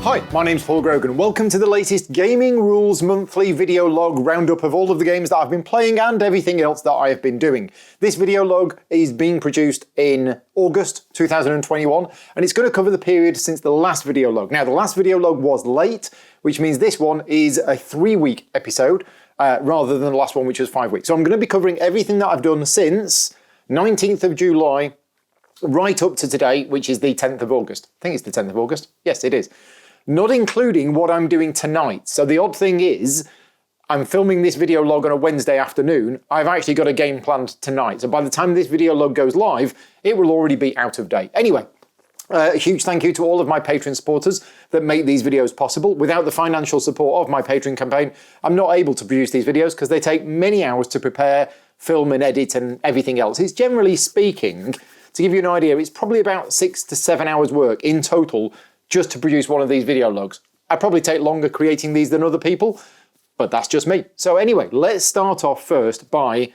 Hi, my name's Paul Grogan. Welcome to the latest Gaming Rules monthly video log roundup of all of the games that I've been playing and everything else that I have been doing. This video log is being produced in August 2021 and it's going to cover the period since the last video log. Now, the last video log was late, which means this one is a 3-week episode rather than the last one, which was 5 weeks. So I'm going to be covering everything that I've done since 19th of July right up to today, which is the 10th of August. I think it's the 10th of August. Yes, it is. Not including what I'm doing tonight. So the odd thing is, I'm filming this video log on a Wednesday afternoon. I've actually got a game planned tonight. So by the time this video log goes live, it will already be out of date. Anyway, a huge thank you to all of my Patreon supporters that make these videos possible. Without the financial support of my Patreon campaign, I'm not able to produce these videos because they take many hours to prepare, film and edit and everything else. It's generally speaking, to give you an idea, it's probably about 6 to 7 hours work in total just to produce one of these video logs. I probably take longer creating these than other people, but that's just me. So anyway, let's start off first by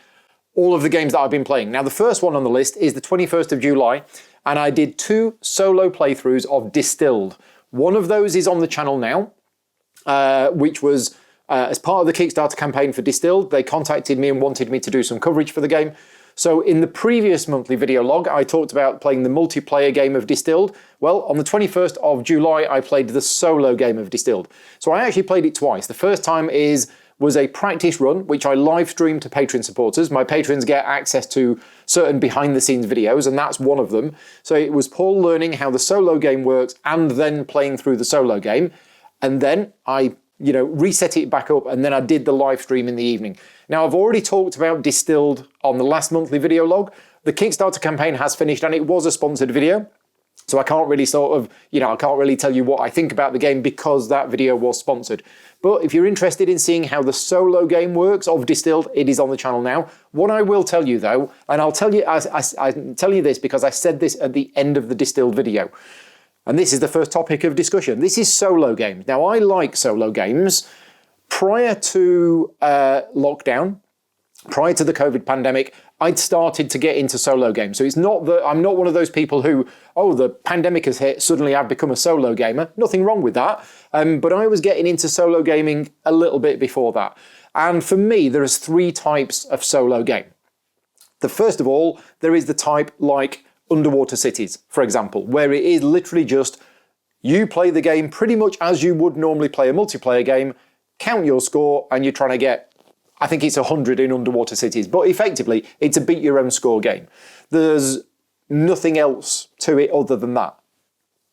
all of the games that I've been playing. Now, the first one on the list is the 21st of July, and I did 2 solo playthroughs of Distilled. One of those is on the channel now, which was as part of the Kickstarter campaign for Distilled. They contacted me and wanted me to do some coverage for the game. So in the previous monthly video log, I talked about playing the multiplayer game of Distilled. Well, on the 21st of July, I played the solo game of Distilled. So I actually played it twice. The first time was a practice run, which I live streamed to Patreon supporters. My patrons get access to certain behind-the-scenes videos, and that's one of them. So it was Paul learning how the solo game works and then playing through the solo game. And then I reset it back up, and then I did the live stream in the evening. Now, I've already talked about Distilled on the last monthly video log. The Kickstarter campaign has finished, and it was a sponsored video. So I can't really I can't really tell you what I think about the game because that video was sponsored. But if you're interested in seeing how the solo game works of Distilled, it is on the channel now. What I will tell you though, and I'll tell you, I tell you this because I said this at the end of the Distilled video, and this is the first topic of discussion. This is solo games. Now, I like solo games. Prior to lockdown, prior to the COVID pandemic, I'd started to get into solo games. So it's not that I'm not one of those people who, the pandemic has hit, suddenly I've become a solo gamer. Nothing wrong with that. But I was getting into solo gaming a little bit before that. And for me, there is 3 types of solo game. The first of all, there is the type like Underwater Cities, for example, where it is literally just you play the game pretty much as you would normally play a multiplayer game, count your score, and you're trying to get, I think it's 100 in Underwater Cities, but effectively it's a beat your own score game. There's nothing else to it other than that.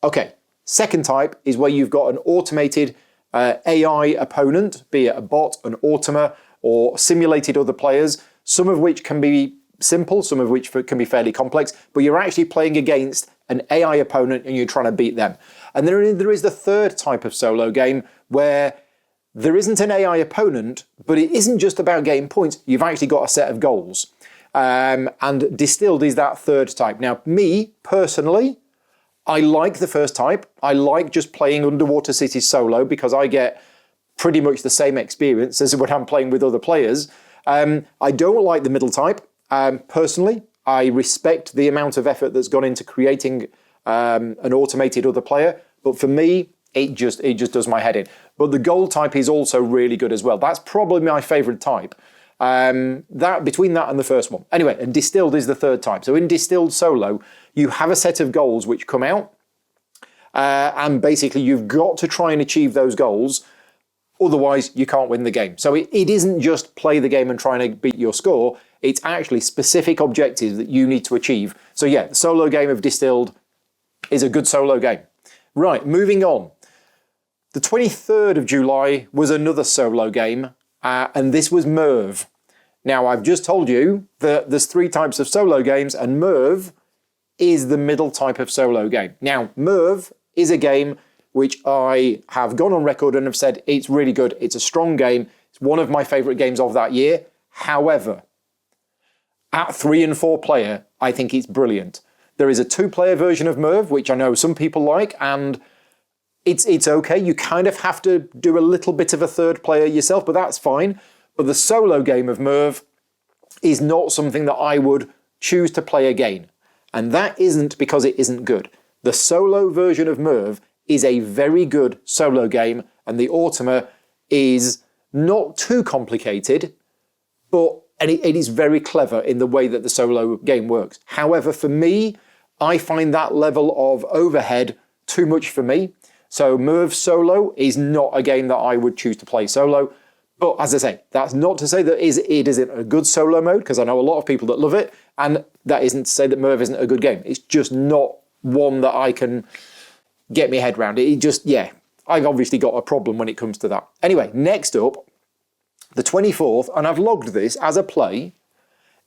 Okay, second type is where you've got an automated AI opponent, be it a bot, an automa, or simulated other players, some of which can be simple, some of which can be fairly complex, but you're actually playing against an AI opponent and you're trying to beat them. And there is the third type of solo game where there isn't an AI opponent, but it isn't just about getting points. You've actually got a set of goals. And Distilled is that third type. Now, me, personally, I like the first type. I like just playing Underwater Cities solo because I get pretty much the same experience as when I'm playing with other players. I don't like the middle type. Personally, I respect the amount of effort that's gone into creating an automated other player, but for me, it just does my head in. But the gold type is also really good as well. That's probably my favorite type. Between that and the first one. Anyway, and Distilled is the third type. So in Distilled solo, you have a set of goals which come out, and basically you've got to try and achieve those goals. Otherwise, you can't win the game. So it isn't just play the game and try and beat your score. It's actually specific objectives that you need to achieve. So yeah, the solo game of Distilled is a good solo game. Right, moving on. The 23rd of July was another solo game, and this was Merv. Now, I've just told you that there's 3 types of solo games, and Merv is the middle type of solo game. Now, Merv is a game which I have gone on record and have said it's really good. It's a strong game. It's one of my favourite games of that year. However, at 3 and 4 player, I think it's brilliant. There is a 2-player version of Merv, which I know some people like, and it's okay. You kind of have to do a little bit of a 3rd player yourself, but that's fine. But the solo game of Merv is not something that I would choose to play again. And that isn't because it isn't good. The solo version of Merv is a very good solo game, and the Automa is not too complicated, but it is very clever in the way that the solo game works. However, for me, I find that level of overhead too much for me. So Merv Solo is not a game that I would choose to play solo. But as I say, that's not to say that it isn't a good solo mode, because I know a lot of people that love it, and that isn't to say that Merv isn't a good game. It's just not one that I can get my head around. It just, yeah, I've obviously got a problem when it comes to that. Anyway, next up, the 24th, and I've logged this as a play,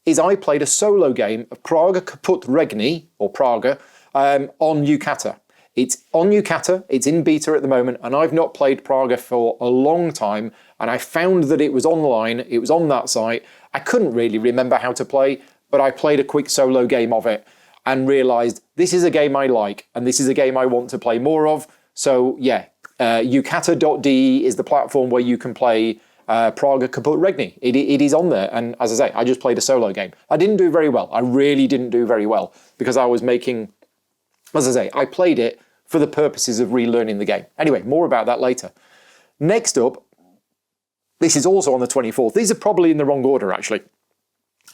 is I played a solo game of Praga Kaput Regni, or Praga, on Yucata. It's on Yucata, it's in beta at the moment, and I've not played Praga for a long time, and I found that it was online, it was on that site. I couldn't really remember how to play, but I played a quick solo game of it and realised this is a game I like, and this is a game I want to play more of. So yeah, Yucata.de is the platform where you can play Praga Kaput Regni. It is on there, and as I say, I just played a solo game. I didn't do very well. I really didn't do very well, because I was making, as I say, I played it for the purposes of relearning the game. Anyway, more about that later. Next up, this is also on the 24th. These are probably in the wrong order, actually.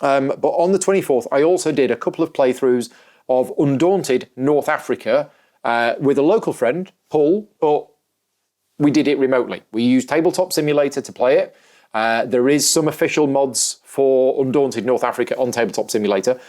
But on the 24th, I also did a couple of playthroughs of Undaunted North Africa with a local friend, Paul, but we did it remotely. We used Tabletop Simulator to play it. There is some official mods for Undaunted North Africa on Tabletop Simulator.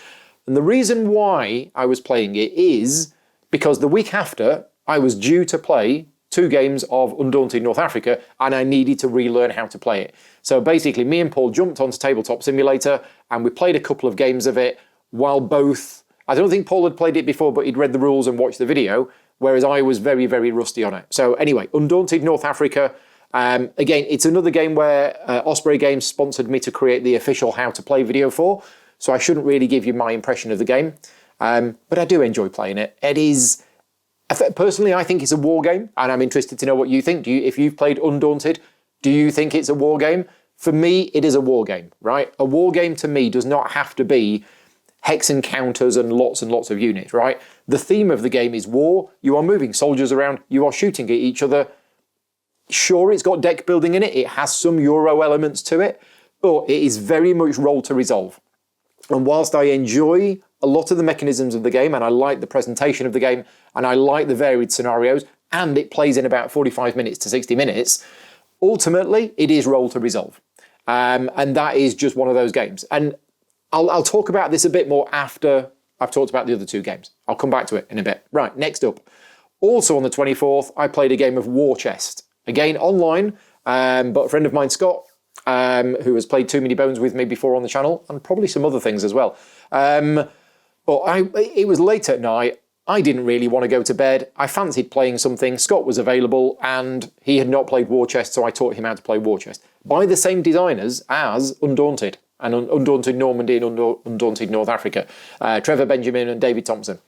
And the reason why I was playing it is because the week after, I was due to play 2 games of Undaunted North Africa, and I needed to relearn how to play it. So basically, me and Paul jumped onto Tabletop Simulator, and we played a couple of games of it, while both, I don't think Paul had played it before, but he'd read the rules and watched the video, whereas I was very, very rusty on it. So anyway, Undaunted North Africa, again, it's another game where Osprey Games sponsored me to create the official how to play video for, so I shouldn't really give you my impression of the game. But I do enjoy playing it. It is, personally, I think it's a war game, and I'm interested to know what you think. If you've played Undaunted, do you think it's a war game? For me, it is a war game, right? A war game to me does not have to be hex encounters and lots of units, right? The theme of the game is war. You are moving soldiers around. You are shooting at each other. Sure, it's got deck building in it. It has some Euro elements to it, but it is very much roll to resolve. And whilst I enjoy a lot of the mechanisms of the game, and I like the presentation of the game, and I like the varied scenarios, and it plays in about 45 minutes to 60 minutes, ultimately, it is roll to resolve. And that is just one of those games. And I'll talk about this a bit more after I've talked about the other 2 games. I'll come back to it in a bit. Right, next up. Also on the 24th, I played a game of War Chest. Again, online, but a friend of mine, Scott, who has played Too Many Bones with me before on the channel, and probably some other things as well. But it was late at night. I didn't really want to go to bed. I fancied playing something. Scott was available, and he had not played War Chest, so I taught him how to play War Chest. By the same designers as Undaunted, and Undaunted Normandy and Undaunted North Africa. Trevor Benjamin and David Thompson.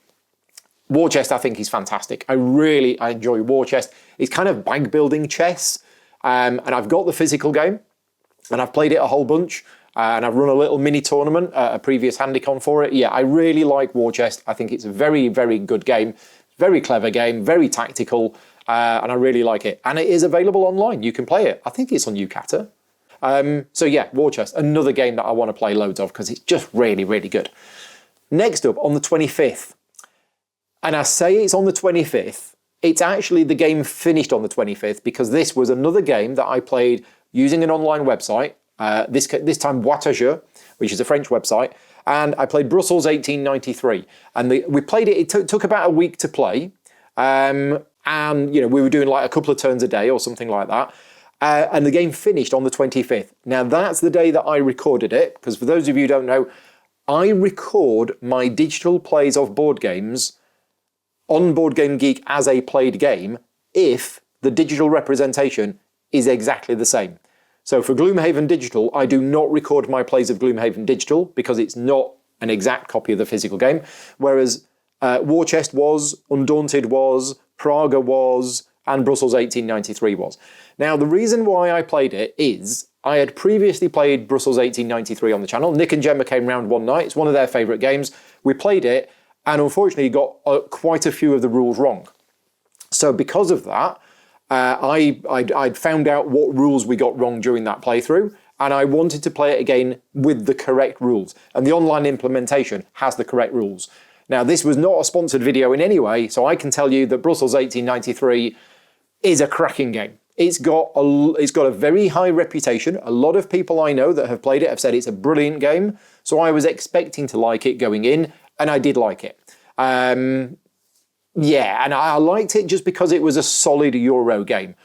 War Chest, I think, is fantastic. I enjoy War Chest. It's kind of bag building chess, and I've got the physical game, and I've played it a whole bunch. And I've run a little mini tournament, a previous Handycon for it. Yeah, I really like War Chest. I think it's a very, very good game. Very clever game, very tactical, and I really like it. And it is available online. You can play it. I think it's on Yucata. So yeah, War Chest, another game that I want to play loads of because it's just really, really good. Next up, on the 25th. And I say it's on the 25th. It's actually the game finished on the 25th because this was another game that I played using an online website. This time Watage, which is a French website, and I played Brussels 1893. And we played it. It took about a week to play, and we were doing like a couple of turns a day or something like that. And the game finished on the 25th. Now that's the day that I recorded it, because for those of you who don't know, I record my digital plays of board games on Board Game Geek as a played game if the digital representation is exactly the same. So for Gloomhaven Digital, I do not record my plays of Gloomhaven Digital because it's not an exact copy of the physical game, whereas War Chest was, Undaunted was, Praga was, and Brussels 1893 was. Now, the reason why I played it is I had previously played Brussels 1893 on the channel. Nick and Gemma came round one night. It's one of their favourite games. We played it, and unfortunately got quite a few of the rules wrong. So because of that, I'd found out what rules we got wrong during that playthrough, and I wanted to play it again with the correct rules. And the online implementation has the correct rules. Now, this was not a sponsored video in any way, so I can tell you that Brussels 1893 is a cracking game. It's got a very high reputation. A lot of people I know that have played it have said it's a brilliant game, so I was expecting to like it going in, and I did like it. Yeah, and I liked it just because it was a solid Euro game.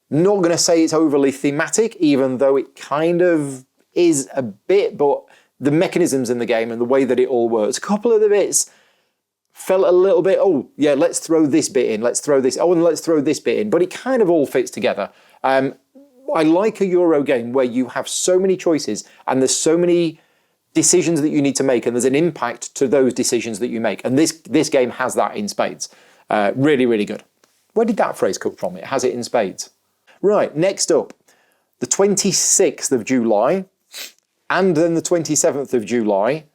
Not going to say it's overly thematic, even though it kind of is a bit, but the mechanisms in the game and the way that it all works, a couple of the bits felt a little bit, oh, yeah, let's throw this bit in, let's throw this, oh, and let's throw this bit in, but it kind of all fits together. I like a Euro game where you have so many choices and there's so many decisions that you need to make, and there's an impact to those decisions that you make. And this game has that in spades. Really, really good. Where did that phrase come from? It has it in spades. Right, next up, the 26th of July, and then the 27th of July,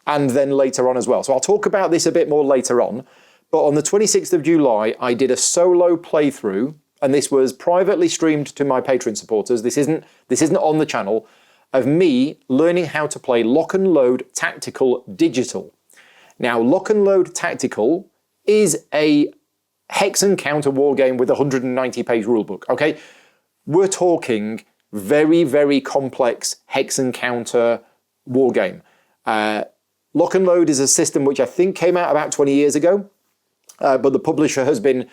and then later on as well. So I'll talk about this a bit more later on. But on the 26th of July, I did a solo playthrough, and this was privately streamed to my Patreon supporters. This isn't on the channel, of me learning how to play Lock and Load Tactical Digital. Now, Lock and Load Tactical is a hex and counter war game with a 190-page rulebook, okay? We're talking very, very complex hex and counter war game. Lock and Load is a system which I think came out about 20 years ago, but the publisher has been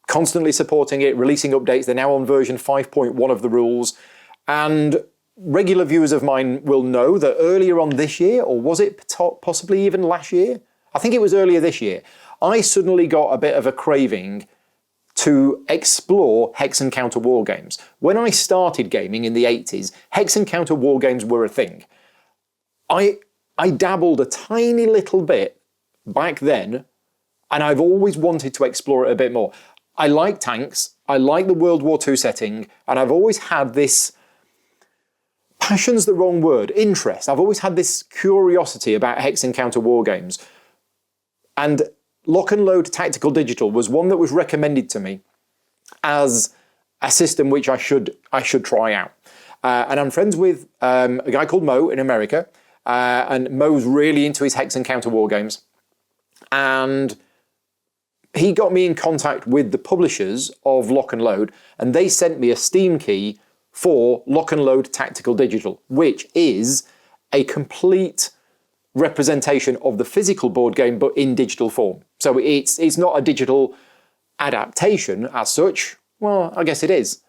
constantly supporting it, releasing updates. They're now on version 5.1 of the rules, and regular viewers of mine will know that earlier on this year, or was it possibly even last year? I think it was earlier this year, I suddenly got a bit of a craving to explore hex and counter war games. When I started gaming in the 80s, hex and counter war games were a thing. I dabbled a tiny little bit back then, and I've always wanted to explore it a bit more. I like tanks, I like the World War II setting, and I've always had this, passion's the wrong word, interest. I've always had this curiosity about hex and counter war games. And Lock and Load Tactical Digital was one that was recommended to me as a system which I should try out. And I'm friends with a guy called Mo in America, and Mo's really into his hex and counter war games. And he got me in contact with the publishers of Lock and Load, and they sent me a Steam key for Lock and Load Tactical Digital, which is a complete representation of the physical board game, but in digital form. So it's not a digital adaptation as such. Well, I guess it is.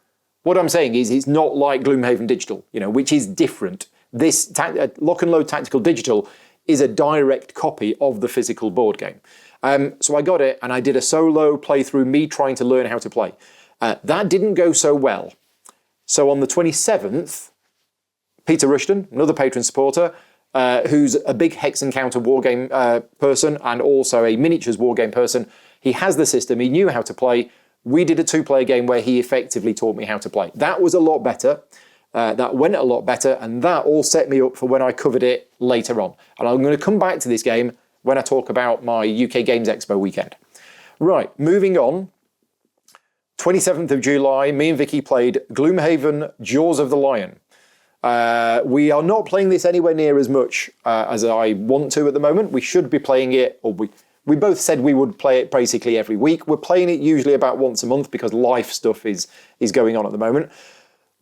What I'm saying is it's not like Gloomhaven Digital, which is different. This Lock and Load Tactical Digital is a direct copy of the physical board game. So I got it, and I did a solo playthrough, me trying to learn how to play. That didn't go so well. So on the 27th, Peter Rushton, another patron supporter, who's a big hex and counter wargame person and also a miniatures wargame person, he has the system, he knew how to play. We did a 2-player game where he effectively taught me how to play. That was a lot better. That went a lot better, and that all set me up for when I covered it later on. And I'm going to come back to this game when I talk about my UK Games Expo weekend. Right, moving on. 27th of July, me and Vicky played Gloomhaven Jaws of the Lion. We are not playing this anywhere near as much as I want to at the moment. We should be playing it, or we both said we would play it basically every week. We're playing it usually about once a month because life stuff is going on at the moment.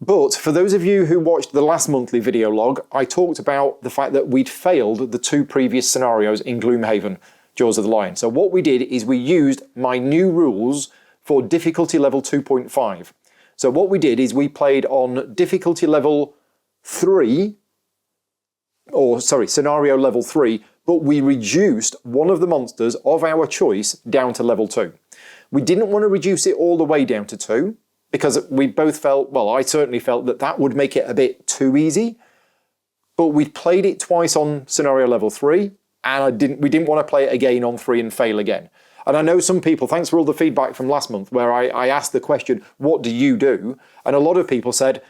But for those of you who watched the last monthly video log, I talked about the fact that we'd failed the 2 previous scenarios in Gloomhaven Jaws of the Lion. So what we did is we used my new rules for difficulty level 2.5. So what we did is we played on difficulty level 3, scenario level 3, but we reduced one of the monsters of our choice down to level 2. We didn't want to reduce it all the way down to 2, because we both felt, well, I certainly felt that would make it a bit too easy, but we played it twice on scenario level 3, and we didn't want to play it again on 3 and fail again. And I know some people, thanks for all the feedback from last month, where I asked the question, what do you do? And a lot of people said,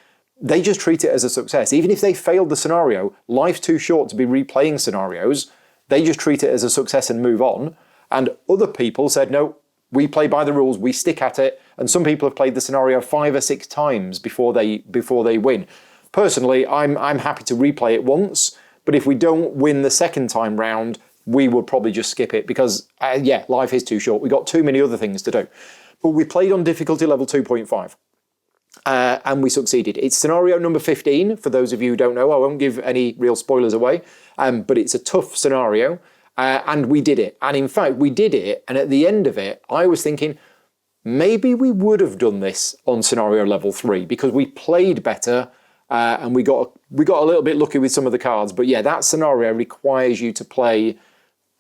they just treat it as a success. Even if they failed the scenario, life's too short to be replaying scenarios, they just treat it as a success and move on. And other people said, no, We play by the rules, we stick at it, and some people have played the scenario 5 or 6 times before they win. Personally, I'm happy to replay it once, but if we don't win the second time round, we would probably just skip it because, life is too short. We've got too many other things to do. But we played on difficulty level 2.5. And we succeeded. It's scenario number 15, for those of you who don't know. I won't give any real spoilers away, but it's a tough scenario, and we did it. And in fact, we did it, and at the end of it, I was thinking, maybe we would have done this on scenario level 3, because we played better, and we got a little bit lucky with some of the cards. But yeah, that scenario requires you to play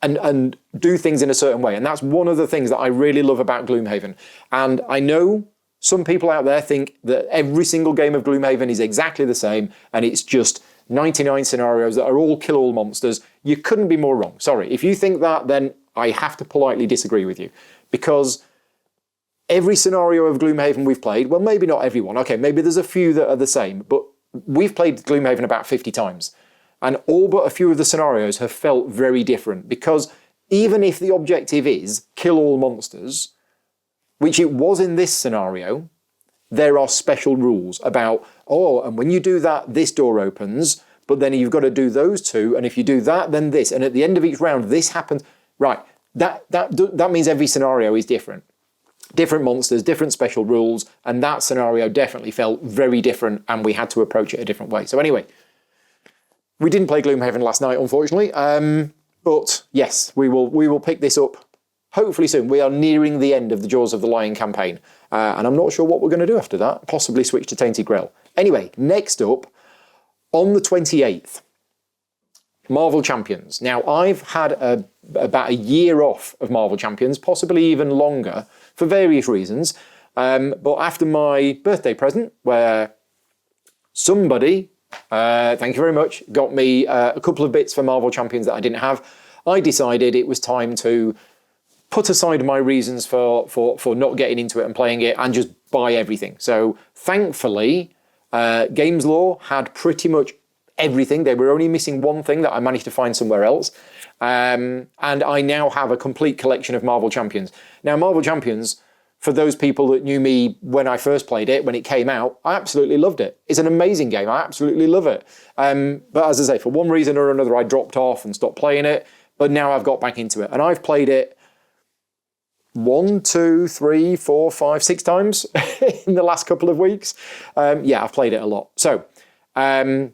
and do things in a certain way. And that's one of the things that I really love about Gloomhaven. And I know some people out there think that every single game of Gloomhaven is exactly the same, and it's just 99 scenarios that are all kill all monsters. You couldn't be more wrong. Sorry. If you think that, then I have to politely disagree with you. Because every scenario of Gloomhaven we've played, well, maybe not everyone. Okay, maybe there's a few that are the same, but we've played Gloomhaven about 50 times. And all but a few of the scenarios have felt very different, because even if the objective is kill all monsters, which it was in this scenario, there are special rules about, and when you do that, this door opens, but then you've got to do those two, and if you do that, then this, and at the end of each round, this happens. Right, that means every scenario is different. Different monsters, different special rules, and that scenario definitely felt very different, and we had to approach it a different way. So anyway, we didn't play Gloomhaven last night, unfortunately, but yes, we will pick this up hopefully soon. We are nearing the end of the Jaws of the Lion campaign, and I'm not sure what we're going to do after that. Possibly switch to Tainted Grail. Anyway, next up, on the 28th, Marvel Champions. Now, I've had about a year off of Marvel Champions, possibly even longer, for various reasons. But after my birthday present, where somebody, thank you very much, got me a couple of bits for Marvel Champions that I didn't have, I decided it was time to put aside my reasons for not getting into it and playing it and just buy everything. So thankfully, Games Law had pretty much everything. They were only missing one thing that I managed to find somewhere else. And I now have a complete collection of Marvel Champions. Now, Marvel Champions, for those people that knew me when I first played it, when it came out, I absolutely loved it. It's an amazing game. I absolutely love it. But as I say, for one reason or another, I dropped off and stopped playing it. But now I've got back into it. And I've played it 1, 2, 3, 4, 5, 6 times in the last couple of weeks. Yeah, I've played it a lot. So, I've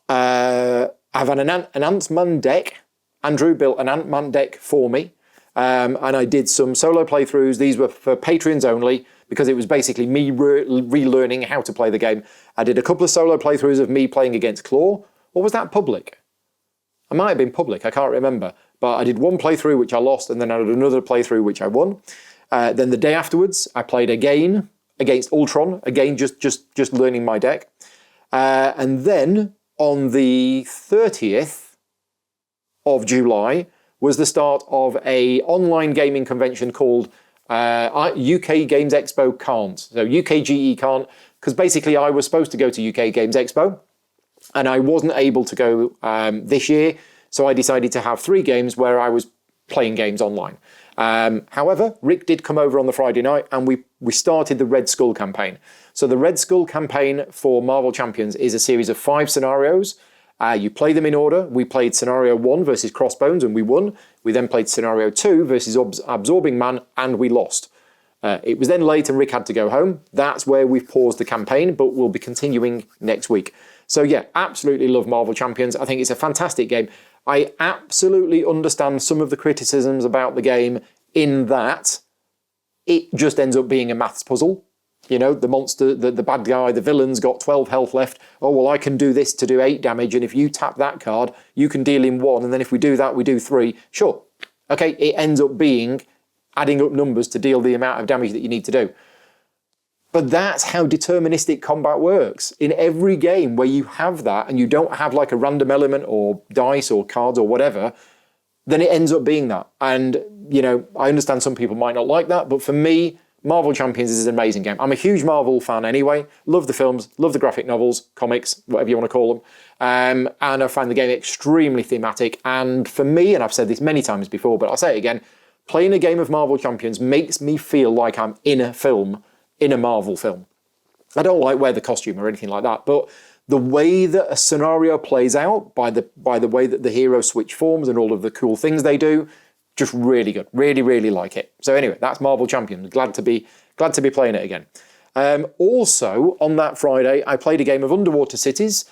had an Ant-Man deck. Andrew built an Ant-Man deck for me. And I did some solo playthroughs. These were for Patreons only, because it was basically me relearning how to play the game. I did a couple of solo playthroughs of me playing against Claw. Or was that public? I might have been public, I can't remember. But I did one playthrough which I lost, and then I did another playthrough which I won. Then the day afterwards, I played again against Ultron, again just learning my deck. And then on the 30th of July was the start of a online gaming convention called UK Games Expo Can't. So UKGE Can't, because basically I was supposed to go to UK Games Expo, and I wasn't able to go this year. So I decided to have 3 games where I was playing games online. However, Rick did come over on the Friday night, and we started the Red Skull campaign. So the Red Skull campaign for Marvel Champions is a series of 5 scenarios. You play them in order. We played scenario 1 versus Crossbones, and we won. We then played scenario 2 versus Absorbing Man, and we lost. It was then late and Rick had to go home. That's where we've paused the campaign, but we'll be continuing next week. So yeah, absolutely love Marvel Champions. I think it's a fantastic game. I absolutely understand some of the criticisms about the game in that it just ends up being a maths puzzle. You know, the monster, the bad guy, the villain's got 12 health left. Oh, well, I can do this to do 8 damage, and if you tap that card, you can deal him 1, and then if we do that, we do 3. Sure. Okay, it ends up being adding up numbers to deal the amount of damage that you need to do. But that's how deterministic combat works. In every game where you have that, and you don't have like a random element or dice or cards or whatever, then it ends up being that. And, you know, I understand some people might not like that, but for me, Marvel Champions is an amazing game. I'm a huge Marvel fan anyway. Love the films, love the graphic novels, comics, whatever you want to call them. And I find the game extremely thematic. And for me, and I've said this many times before, but I'll say it again, Playing a game of Marvel Champions makes me feel like I'm in a film, in a Marvel film. I don't like wear the costume or anything like that, but the way that a scenario plays out, by the way that the heroes switch forms and all of the cool things they do, just really good. Really, really like it. So anyway, that's Marvel Champions. Glad to be playing it again. Also, on that Friday, I played a game of Underwater Cities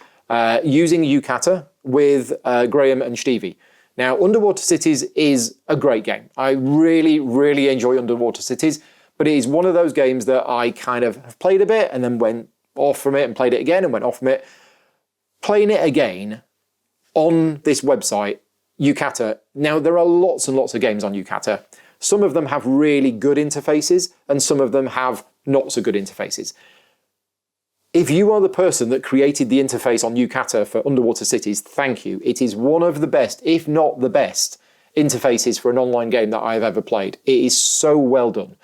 using Yukata with Graham and Stevie. Now, Underwater Cities is a great game. I really, really enjoy Underwater Cities, but it is one of those games that I kind of have played a bit and then went off from it and played it again and went off from it. Playing it again on this website, Yukata. Now, there are lots and lots of games on Yukata. Some of them have really good interfaces and some of them have not so good interfaces. If you are the person that created the interface on Yukata for Underwater Cities, thank you. It is one of the best, if not the best, interfaces for an online game that I've ever played. It is so well done.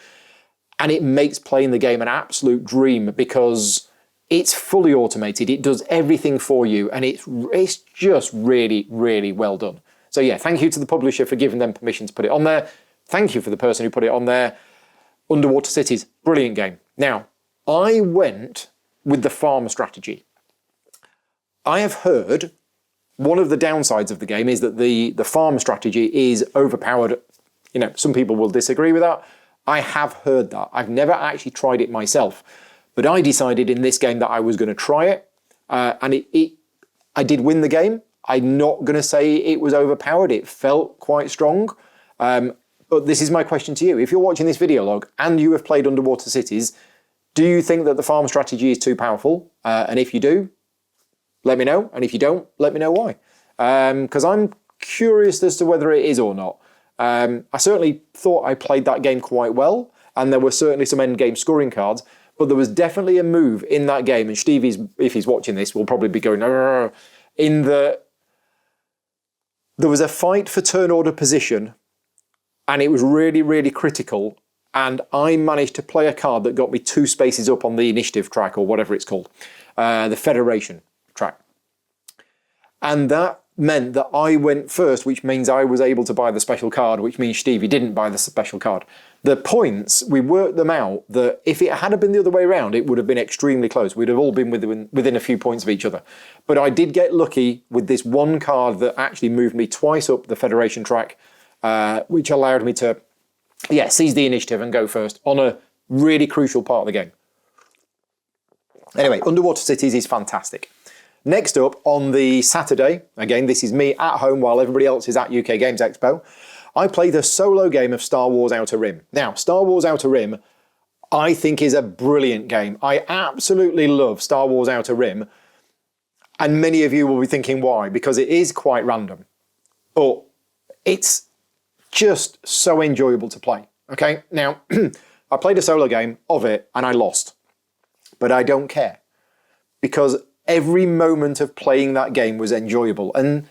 And it makes playing the game an absolute dream because it's fully automated. It does everything for you and it's just really, really well done. So yeah, thank you to the publisher for giving them permission to put it on there. Thank you for the person who put it on there. Underwater Cities, brilliant game. Now, I went with the farm strategy. I have heard one of the downsides of the game is that the farm strategy is overpowered. You know, some people will disagree with that. I have heard that. I've never actually tried it myself, but I decided in this game that I was going to try it, and I did win the game. I'm not going to say it was overpowered. It felt quite strong. But this is my question to you. If you're watching this video log and you have played Underwater Cities, do you think that the farm strategy is too powerful? And if you do, let me know. And if you don't, let me know why. Because I'm curious as to whether it is or not. I certainly thought I played that game quite well, and there were certainly some end-game scoring cards, but there was definitely a move in that game, and Stevie's, if he's watching this, will probably be going, in the... There was a fight for turn order position, and it was really, really critical, and I managed to play a card that got me 2 spaces up on the initiative track, or whatever it's called, the Federation track. And that meant that I went first, which means I was able to buy the special card, which means Stevie didn't buy the special card. The points, we worked them out that if it had been the other way around, it would have been extremely close. We'd have all been within a few points of each other. But I did get lucky with this one card that actually moved me twice up the Federation track, which allowed me to, seize the initiative and go first on a really crucial part of the game. Anyway, Underwater Cities is fantastic. Next up, on the Saturday, again, this is me at home while everybody else is at UK Games Expo, I played a solo game of Star Wars Outer Rim. Now, Star Wars Outer Rim, I think is a brilliant game. I absolutely love Star Wars Outer Rim, and many of you will be thinking why, because it is quite random, but it's just so enjoyable to play, okay? Now, I played a solo game of it and I lost, but I don't care, because every moment of playing that game was enjoyable. And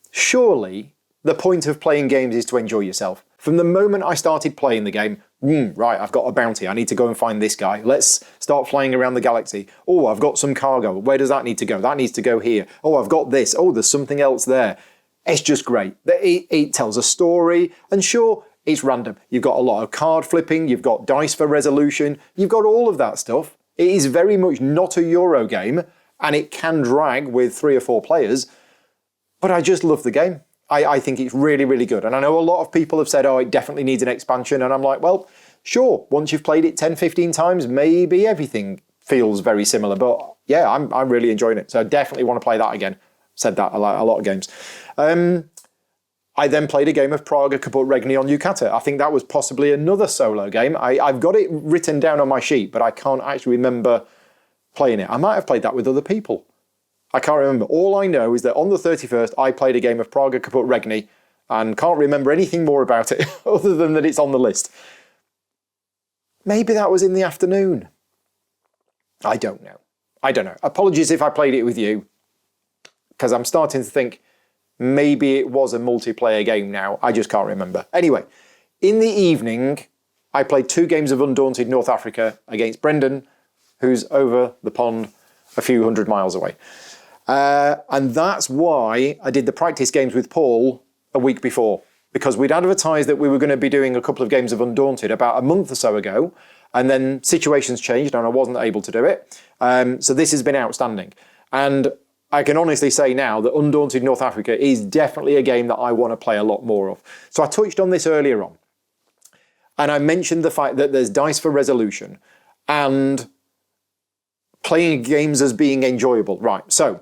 surely the point of playing games is to enjoy yourself. From the moment I started playing the game, right, I've got a bounty. I need to go and find this guy. Let's start flying around the galaxy. Oh, I've got some cargo. Where does that need to go? That needs to go here. Oh, I've got this. Oh, there's something else there. It's just great. It tells a story. And sure, it's random. You've got a lot of card flipping. You've got dice for resolution. You've got all of that stuff. It is very much not a Euro game, and it can drag with 3 or 4 players, but I just love the game. I think it's really, really good. And I know a lot of people have said, oh, it definitely needs an expansion. And I'm like, well, sure, once you've played it 10, 15 times, maybe everything feels very similar. But yeah, I'm really enjoying it. So I definitely want to play that again. Said that a lot of games. I then played a game of Praga Kaput Regni on Yukata. I think that was possibly another solo game. I've got it written down on my sheet, but I can't actually remember playing it. I might have played that with other people. I can't remember. All I know is that on the 31st, I played a game of Praga Kaput Regni and can't remember anything more about it other than that it's on the list. Maybe that was in the afternoon. I don't know. Apologies if I played it with you, because I'm starting to think maybe it was a multiplayer game now. I just can't remember. Anyway, in the evening, I played 2 games of Undaunted North Africa against Brendan, who's over the pond a few hundred miles away. And that's why I did the practice games with Paul a week before. because we'd advertised that we were going to be doing a couple of games of Undaunted about a month or so ago, and then situations changed and I wasn't able to do it. So this has been outstanding. And I can honestly say now that Undaunted North Africa is definitely a game that I want to play a lot more of. So I touched on this earlier on, and I mentioned the fact that there's dice for resolution and playing games as being enjoyable. Right, so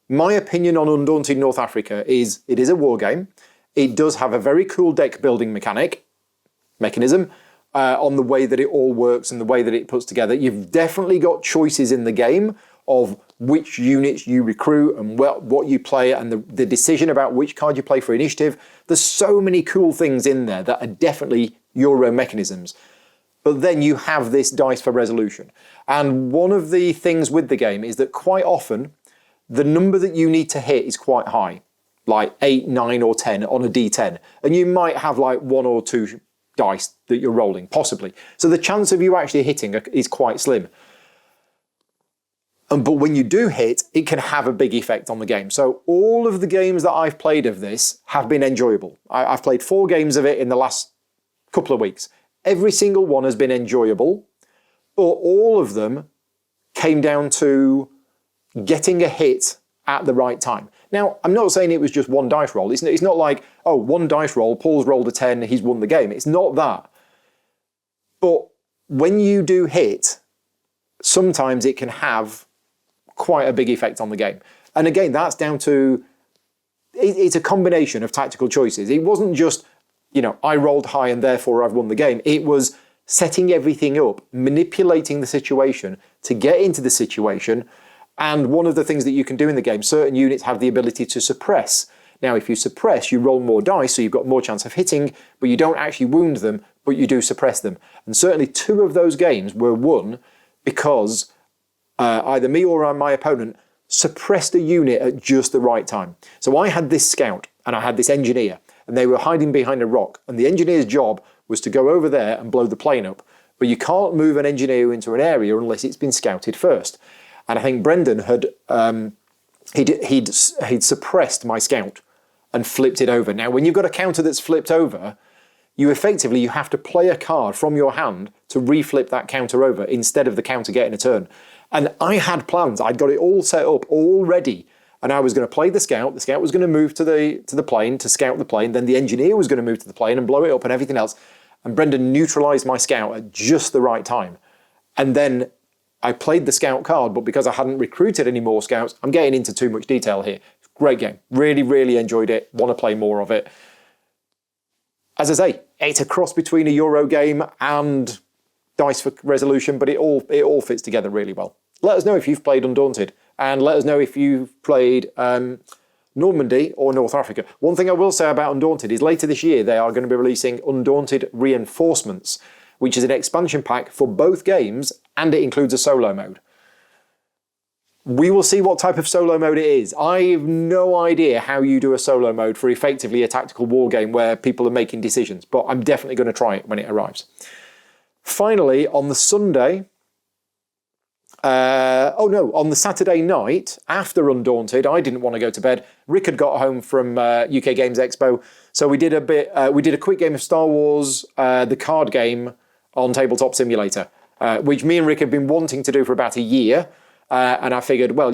my opinion on Undaunted North Africa is it is a war game. It does have a very cool deck building mechanism on the way that it all works and the way that it puts together. You've definitely got choices in the game of which units you recruit and what you play, and the decision about which card you play for initiative. There's so many cool things in there that are definitely Euro mechanisms. But then you have this dice for resolution. And one of the things with the game is that quite often the number that you need to hit is quite high, like 8, 9 or 10 on a D10. And you might have like 1 or 2 dice that you're rolling, possibly. So the chance of you actually hitting is quite slim. But when you do hit, it can have a big effect on the game. So all of the games that I've played of this have been enjoyable. I've played 4 games of it in the last couple of weeks. Every single one has been enjoyable, but all of them came down to getting a hit at the right time. Now, I'm not saying it was just one dice roll. It's not like, oh, one dice roll, Paul's rolled a 10, he's won the game. It's not that. But when you do hit, sometimes it can have quite a big effect on the game. And again, that's down to, it's a combination of tactical choices. It wasn't just, I rolled high and therefore I've won the game. It was setting everything up, manipulating the situation to get into the situation. And one of the things that you can do in the game, certain units have the ability to suppress. Now, if you suppress, you roll more dice, so you've got more chance of hitting, but you don't actually wound them, but you do suppress them. And certainly 2 of those games were won because either me or my opponent suppressed a unit at just the right time. So I had this scout and I had this engineer, and they were hiding behind a rock. And the engineer's job was to go over there and blow the plane up. But you can't move an engineer into an area unless it's been scouted first. And I think Brendan had he'd suppressed my scout and flipped it over. Now, when you've got a counter that's flipped over, you have to play a card from your hand to reflip that counter over instead of the counter getting a turn. And I had plans. I'd got it all set up already. And I was going to play the scout. The scout was going to move to the plane to scout the plane. Then the engineer was going to move to the plane and blow it up and everything else. And Brendan neutralised my scout at just the right time. And then I played the scout card, but because I hadn't recruited any more scouts, I'm getting into too much detail here. Great game. Really, really enjoyed it. Want to play more of it. As I say, it's a cross between a Euro game and dice for resolution, but it all fits together really well. Let us know if you've played Undaunted, and let us know if you've played Normandy or North Africa. One thing I will say about Undaunted is later this year they are going to be releasing Undaunted Reinforcements, which is an expansion pack for both games, and it includes a solo mode. We will see what type of solo mode it is. I have no idea how you do a solo mode for effectively a tactical war game where people are making decisions, but I'm definitely going to try it when it arrives. Finally, on the Sunday, on the Saturday night after Undaunted, I didn't want to go to bed. Rick had got home from UK Games Expo, so we did a quick game of Star Wars, the card game on Tabletop Simulator, which me and Rick have been wanting to do for about a year. And I figured, well,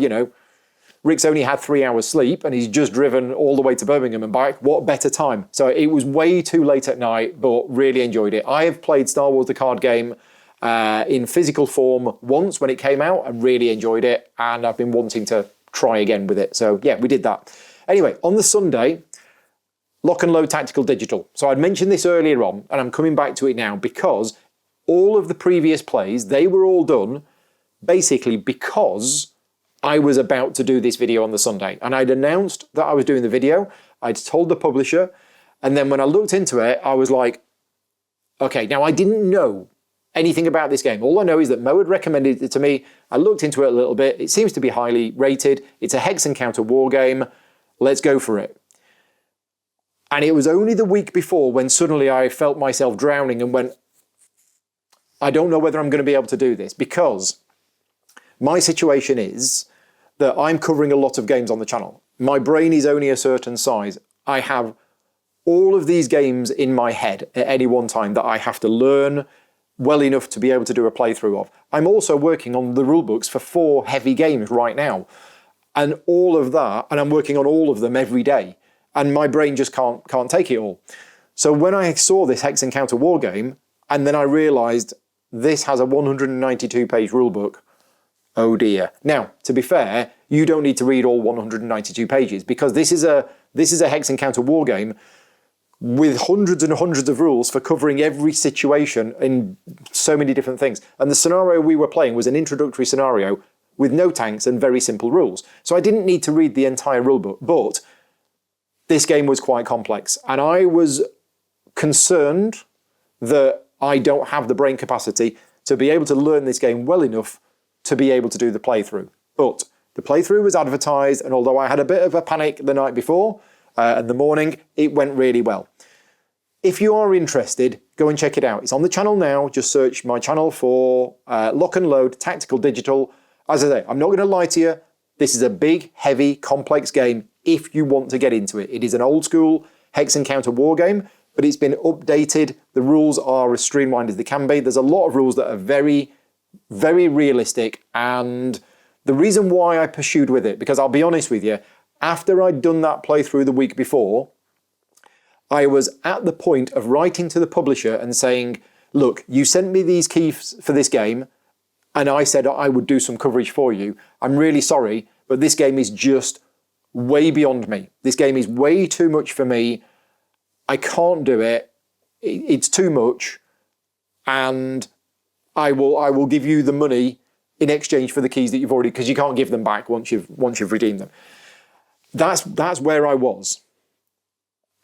Rick's only had 3 hours sleep and he's just driven all the way to Birmingham and back. What better time? So it was way too late at night, but really enjoyed it. I have played Star Wars the card game in physical form once when it came out and really enjoyed it. And I've been wanting to try again with it. So yeah, we did that. Anyway, on the Sunday, Lock and Load Tactical Digital. So I'd mentioned this earlier on and I'm coming back to it now because all of the previous plays, they were all done basically because I was about to do this video on the Sunday. And I'd announced that I was doing the video. I'd told the publisher. And then when I looked into it, I was like, okay, now I didn't know anything about this game. All I know is that Mo had recommended it to me. I looked into it a little bit. It seems to be highly rated. It's a hex and counter war game. Let's go for it. And it was only the week before when suddenly I felt myself drowning and went, I don't know whether I'm going to be able to do this because my situation is that I'm covering a lot of games on the channel. My brain is only a certain size. I have all of these games in my head at any one time that I have to learn well enough to be able to do a playthrough of. I'm also working on the rulebooks for 4 heavy games right now. And all of that, and I'm working on all of them every day. And my brain just can't take it all. So when I saw this Hex Encounter Wargame, and then I realised this has a 192-page rulebook, oh dear. Now, to be fair, you don't need to read all 192 pages, because this is a Hex Encounter Wargame with hundreds and hundreds of rules for covering every situation in so many different things. And the scenario we were playing was an introductory scenario with no tanks and very simple rules. So I didn't need to read the entire rulebook, but this game was quite complex. And I was concerned that I don't have the brain capacity to be able to learn this game well enough to be able to do the playthrough. But the playthrough was advertised, and although I had a bit of a panic the night before and the morning, it went really well. If you are interested, go and check it out. It's on the channel now. Just search my channel for Lock and Load Tactical Digital. As I say, I'm not going to lie to you. This is a big, heavy, complex game if you want to get into it. It is an old school Hex Encounter Wargame, but it's been updated. The rules are as streamlined as they can be. There's a lot of rules that are very, very realistic. And the reason why I pursued with it, because I'll be honest with you, after I'd done that playthrough the week before, I was at the point of writing to the publisher and saying, look, you sent me these keys for this game, and I said I would do some coverage for you. I'm really sorry, but this game is just way beyond me. This game is way too much for me. I can't do it. It's too much. And I will give you the money in exchange for the keys that you've already, because you can't give them back once you've redeemed them. That's where I was.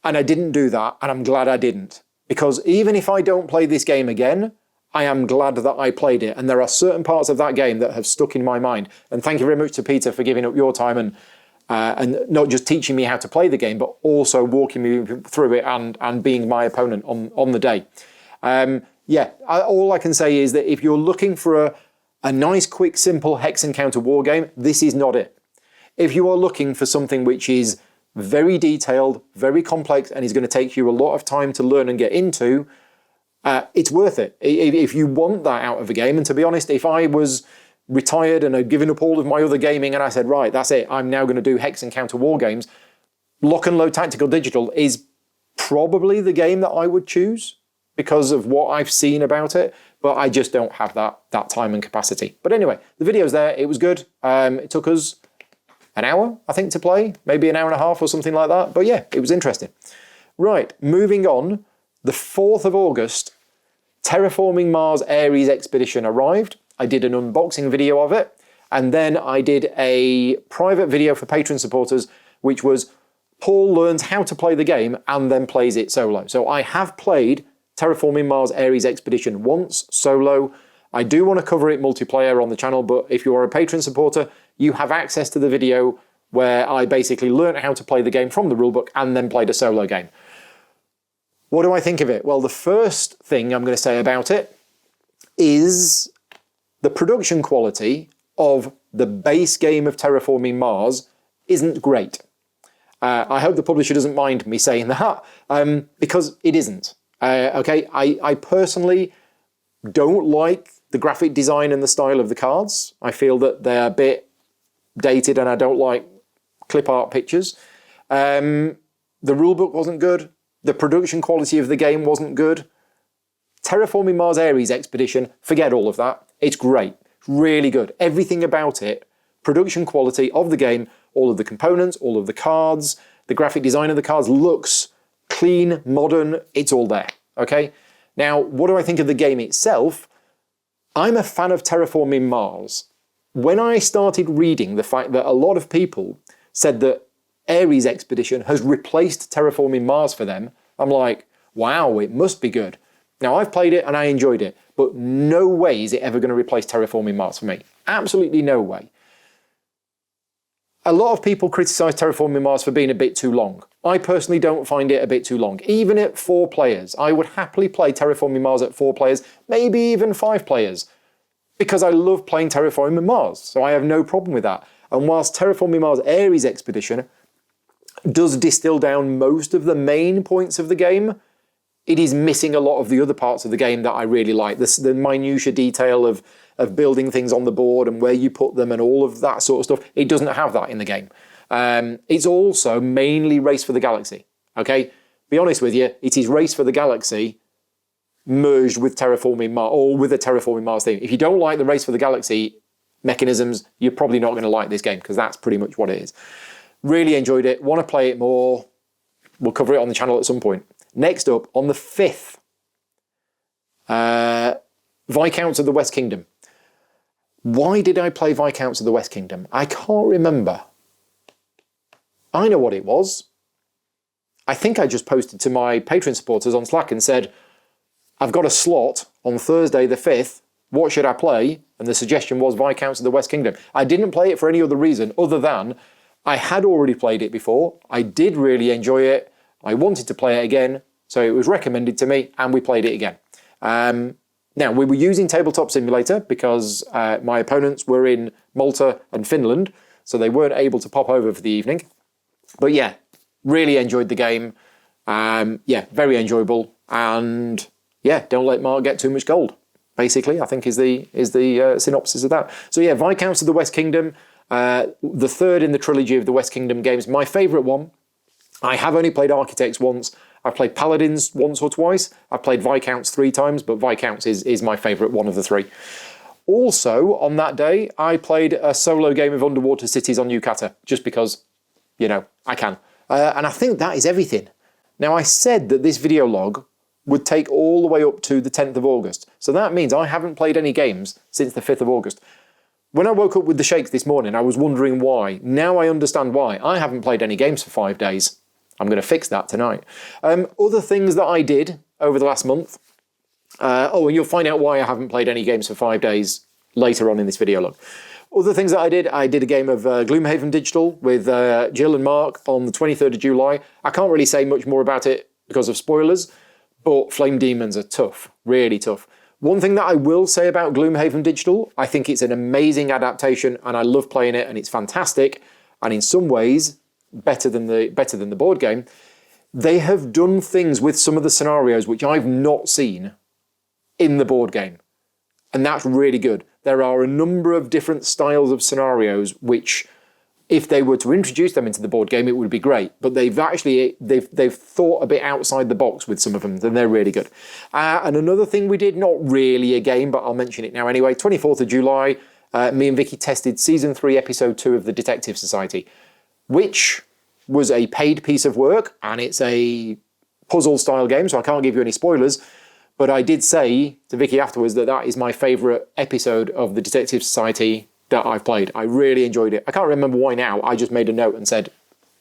And I didn't do that, and I'm glad I didn't. Because even if I don't play this game again, I am glad that I played it. And there are certain parts of that game that have stuck in my mind. And thank you very much to Peter for giving up your time and not just teaching me how to play the game, but also walking me through it and being my opponent on the day. All I can say is that if you're looking for a nice, quick, simple Hex Encounter Wargame, this is not it. If you are looking for something which is very detailed, very complex, and is going to take you a lot of time to learn and get into, it's worth it. If you want that out of a game, and to be honest, if I was retired and had given up all of my other gaming and I said, right, that's it, I'm now going to do Hex Encounter Wargames, Lock and Load Tactical Digital is probably the game that I would choose because of what I've seen about it, but I just don't have that time and capacity. But anyway, the video's there, it was good. It took us an hour, I think, to play, maybe an hour and a half or something like that. But yeah, it was interesting. Right, moving on, the 4th of August, Terraforming Mars Ares Expedition arrived. I did an unboxing video of it, and then I did a private video for Patreon supporters, which was Paul learns how to play the game and then plays it solo. So I have played Terraforming Mars Ares Expedition once, solo. I do want to cover it multiplayer on the channel, but if you are a Patreon supporter, you have access to the video where I basically learned how to play the game from the rulebook and then played a solo game. What do I think of it? Well, the first thing I'm going to say about it is the production quality of the base game of Terraforming Mars isn't great. I hope the publisher doesn't mind me saying that, because it isn't. Okay, I personally don't like the graphic design and the style of the cards. I feel that they're a bit dated and I don't like clip art pictures. The rulebook wasn't good. The production quality of the game wasn't good. Terraforming Mars Ares Expedition, forget all of that. It's great. It's really good. Everything about it, production quality of the game, all of the components, all of the cards, the graphic design of the cards looks clean, modern, it's all there. Okay? Now, what do I think of the game itself? I'm a fan of Terraforming Mars. When I started reading the fact that a lot of people said that Ares Expedition has replaced Terraforming Mars for them, I'm like, wow, it must be good. Now, I've played it and I enjoyed it, but no way is it ever going to replace Terraforming Mars for me. Absolutely no way. A lot of people criticise Terraforming Mars for being a bit too long. I personally don't find it a bit too long. Even at 4 players, I would happily play Terraforming Mars at 4 players, maybe even 5 players, because I love playing Terraforming Mars, so I have no problem with that. And whilst Terraforming Mars Ares Expedition, does distill down most of the main points of the game, it is missing a lot of the other parts of the game that I really like. The minutiae detail of building things on the board and where you put them and all of that sort of stuff. It doesn't have that in the game. It's also mainly Race for the Galaxy. Okay, be honest with you, it is Race for the Galaxy merged with Terraforming Mars, or with a Terraforming Mars theme. If you don't like the Race for the Galaxy mechanisms, you're probably not going to like this game, because that's pretty much what it is. Really enjoyed it. Want to play it more. We'll cover it on the channel at some point. Next up, on the 5th, Viscounts of the West Kingdom. Why did I play Viscounts of the West Kingdom? I can't remember. I know what it was. I think I just posted to my Patreon supporters on Slack and said, I've got a slot on Thursday the 5th. What should I play? And the suggestion was Viscounts of the West Kingdom. I didn't play it for any other reason other than I had already played it before. I did really enjoy it. I wanted to play it again, so it was recommended to me, and we played it again. Now, we were using Tabletop Simulator because my opponents were in Malta and Finland, so they weren't able to pop over for the evening. But yeah, really enjoyed the game. Yeah, very enjoyable. And yeah, don't let Mark get too much gold, basically, I think is the synopsis of that. So yeah, Viscounts of the West Kingdom, the third in the trilogy of the West Kingdom games. My favourite one. I have only played Architects once. I've played Paladins once or twice. I've played Viscounts 3 times, but Viscounts is my favourite one of the 3. Also, on that day, I played a solo game of Underwater Cities on Yucata, just because, you know, I can. And I think that is everything. Now, I said that this video log would take all the way up to the 10th of August. So that means I haven't played any games since the 5th of August. When I woke up with the shakes this morning, I was wondering why. Now I understand why. I haven't played any games for 5 days. I'm going to fix that tonight. Other things that I did over the last month. And you'll find out why I haven't played any games for 5 days later on in this video log. Other things that I did a game of Gloomhaven Digital with Jill and Mark on the 23rd of July. I can't really say much more about it because of spoilers, but Flame Demons are tough, really tough. One thing that I will say about Gloomhaven Digital, I think it's an amazing adaptation and I love playing it and it's fantastic, and in some ways better than the board game. They have done things with some of the scenarios which I've not seen in the board game, and that's really good. There are a number of different styles of scenarios which, if they were to introduce them into the board game, it would be great. But they've thought a bit outside the box with some of them, and they're really good. And another thing we did, not really a game, but I'll mention it now anyway. 24th of July, me and Vicky tested Season 3, Episode 2 of the Detective Society, which was a paid piece of work, and it's a puzzle-style game, so I can't give you any spoilers. But I did say to Vicky afterwards that that is my favourite episode of the Detective Society that I've played. I really enjoyed it. I can't remember why now. I just made a note and said,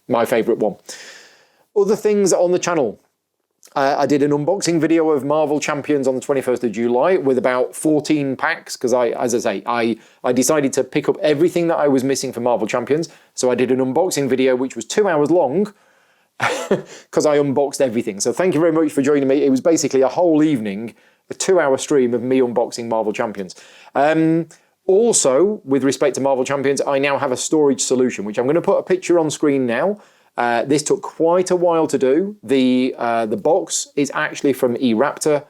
my favourite one. Other things on the channel. I did an unboxing video of Marvel Champions on the 21st of July with about 14 packs, because I decided to pick up everything that I was missing for Marvel Champions. So I did an unboxing video which was 2 hours long because I unboxed everything. So thank you very much for joining me. It was basically a whole evening, a 2-hour stream of me unboxing Marvel Champions. Also, with respect to Marvel Champions, I now have a storage solution, which I'm going to put a picture on screen now. This took quite a while to do. The box is actually from eRaptor.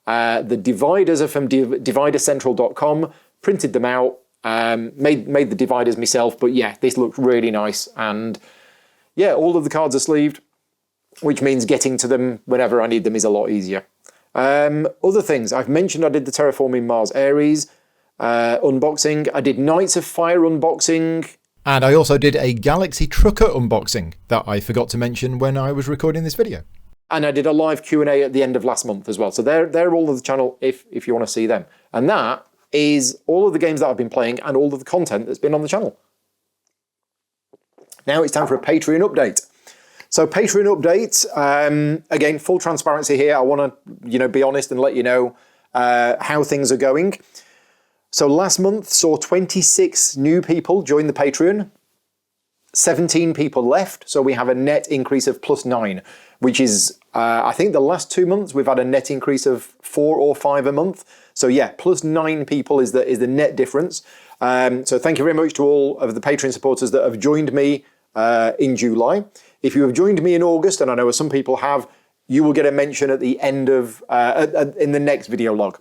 The dividers are from dividercentral.com. Printed them out, made the dividers myself. But yeah, this looks really nice. And yeah, all of the cards are sleeved, which means getting to them whenever I need them is a lot easier. Other things, I've mentioned I did the Terraforming Mars Ares unboxing. I did Knights of Fire unboxing. And I also did a Galaxy Trucker unboxing that I forgot to mention when I was recording this video. And I did a live Q&A at the end of last month as well. So they're all of the channel if you want to see them. And that is all of the games that I've been playing and all of the content that's been on the channel. Now it's time for a Patreon update. So Patreon update, again, full transparency here. I want to be honest and let you know how things are going. So last month saw 26 new people join the Patreon, 17 people left, so we have a net increase of +9, which is, I think the last 2 months we've had a net increase of 4 or 5 a month. So yeah, +9 people is the net difference. So thank you very much to all of the Patreon supporters that have joined me in July. If you have joined me in August, and I know some people have, you will get a mention at the end of, in the next video log.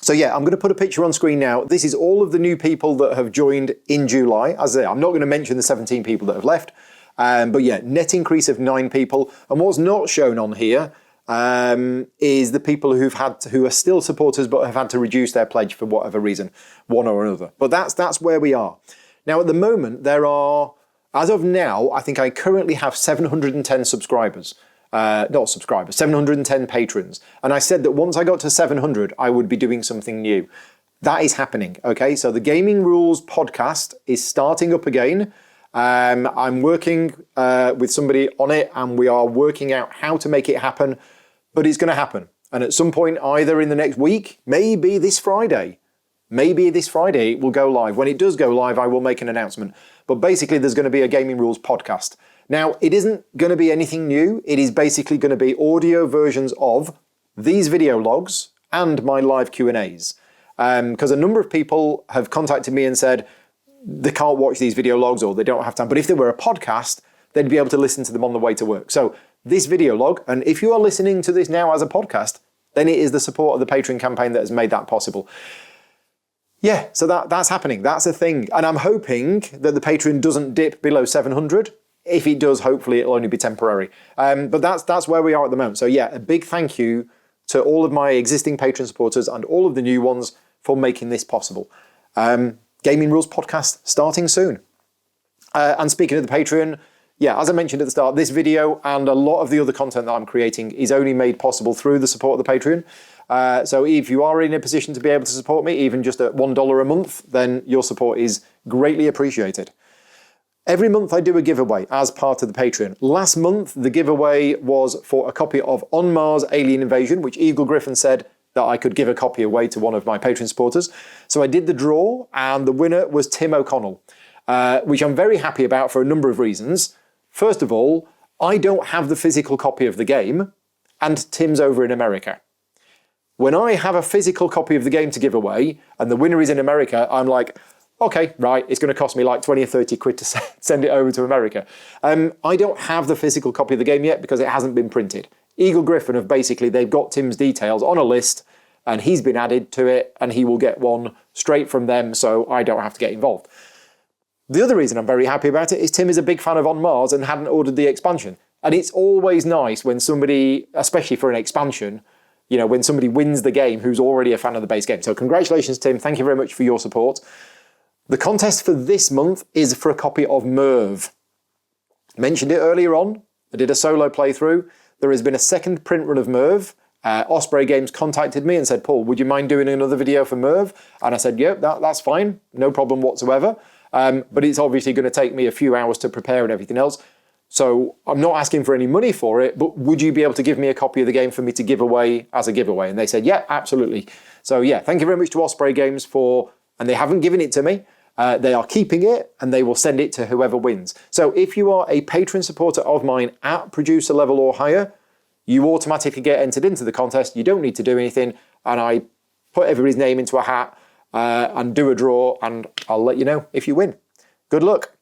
So yeah, I'm going to put a picture on screen now. This is all of the new people that have joined in July. As I say, I'm not going to mention the 17 people that have left. But yeah, net increase of 9 people. And what's not shown on here is the people who are still supporters but have had to reduce their pledge for whatever reason, one or another. But that's where we are. Now at the moment, there are, as of now, I think I currently have 710 subscribers. Not subscribers, 710 patrons. And I said that once I got to 700, I would be doing something new. That is happening, okay? So the Gaming Rules podcast is starting up again. I'm working with somebody on it, and we are working out how to make it happen, but it's going to happen. And at some point, either in the next week, maybe this Friday, it will go live. When it does go live, I will make an announcement. But basically, there's going to be a Gaming Rules podcast. Now, it isn't going to be anything new. It is basically going to be audio versions of these video logs and my live Q&As. Because a number of people have contacted me and said they can't watch these video logs or they don't have time. But if there were a podcast, they'd be able to listen to them on the way to work. So this video log, and if you are listening to this now as a podcast, then it is the support of the Patreon campaign that has made that possible. Yeah, so that's happening. That's a thing. And I'm hoping that the Patreon doesn't dip below 700. If it does, hopefully it'll only be temporary. But that's where we are at the moment. So yeah, a big thank you to all of my existing Patreon supporters and all of the new ones for making this possible. Gaming Rules podcast starting soon. And speaking of the Patreon, yeah, as I mentioned at the start, this video and a lot of the other content that I'm creating is only made possible through the support of the Patreon. So if you are in a position to be able to support me, even just at $1 a month, then your support is greatly appreciated. Every month I do a giveaway as part of the Patreon. Last month, the giveaway was for a copy of On Mars Alien Invasion, which Eagle Griffin said that I could give a copy away to one of my Patreon supporters. So I did the draw, and the winner was Tim O'Connell, which I'm very happy about for a number of reasons. First of all, I don't have the physical copy of the game, and Tim's over in America. When I have a physical copy of the game to give away, and the winner is in America, I'm like, okay, right, it's going to cost me like 20 or 30 quid to send it over to America. I don't have the physical copy of the game yet because it hasn't been printed. Eagle Griffin have basically, they've got Tim's details on a list and he's been added to it and he will get one straight from them so I don't have to get involved. The other reason I'm very happy about it is Tim is a big fan of On Mars and hadn't ordered the expansion. And it's always nice when somebody, especially for an expansion, you know, when somebody wins the game who's already a fan of the base game. So congratulations, Tim. Thank you very much for your support. The contest for this month is for a copy of Merv. Mentioned it earlier on. I did a solo playthrough. There has been a second print run of Merv. Osprey Games contacted me and said, Paul, would you mind doing another video for Merv? And I said, yep, that's fine. No problem whatsoever. But it's obviously going to take me a few hours to prepare and everything else. So I'm not asking for any money for it, but would you be able to give me a copy of the game for me to give away as a giveaway? And they said, yeah, absolutely. So yeah, thank you very much to Osprey Games and they haven't given it to me. They are keeping it and they will send it to whoever wins. So if you are a Patreon supporter of mine at producer level or higher, you automatically get entered into the contest. You don't need to do anything. And I put everybody's name into a hat and do a draw and I'll let you know if you win. Good luck.